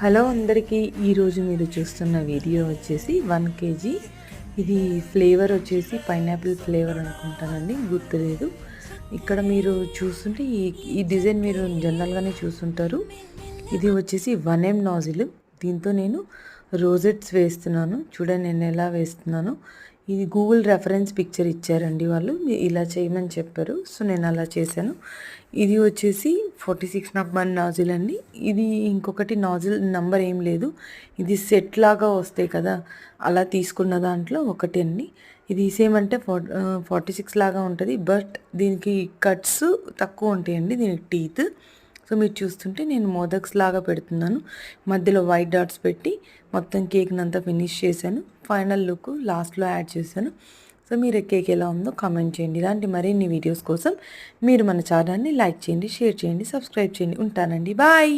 Hello అందరికీ, ఈరోజు మీరు చూస్తున్న వీడియో వచ్చేసి 1 కేజీ. ఇది ఫ్లేవర్ వచ్చేసి పైనాపిల్ ఫ్లేవర్ అనుకుంటానండి, గుర్తులేదు. ఇక్కడ మీరు చూస్తుంటే ఈ డిజైన్ మీరు జనరల్గానే చూస్తుంటారు. ఇది వచ్చేసి 1M నాజిల్. దీంతో నేను రోజెట్స్ వేస్తున్నాను. చూడండి నేను ఎలా వేస్తున్నాను. ఇది గూగుల్ రెఫరెన్స్ పిక్చర్ ఇచ్చారండి వాళ్ళు, ఇలా చేయమని చెప్పారు. సో నేను అలా చేశాను. ఇది వచ్చేసి 46 నంబర్ నాజిల్ అండి. ఇది ఇంకొకటి నాజిల్ నంబర్ ఏం లేదు, ఇది సెట్ లాగా వస్తాయి కదా, అలా తీసుకున్న దాంట్లో ఒకటి అండి. ఇది సేమ్ అంటే 46 లాగా ఉంటుంది, బట్ దీనికి కట్స్ తక్కువ ఉంటాయండి, దీనికి టీత్. సో మీరు చూస్తుంటే నేను మోదక్స్ లాగా పెడుతున్నాను, మధ్యలో వైట్ డాట్స్ పెట్టి మొత్తం కేక్ని అంతా ఫినిష్ చేశాను. ఫైనల్ లుక్ లాస్ట్లో యాడ్ చేశాను. సో మీరు కేక్ ఎలా ఉందో కామెంట్ చేయండి. ఇలాంటి మరిన్ని వీడియోస్ కోసం మీరు మన ఛానల్ని లైక్ చేయండి, షేర్ చేయండి, సబ్స్క్రైబ్ చేయండి. ఉంటానండి, బాయ్.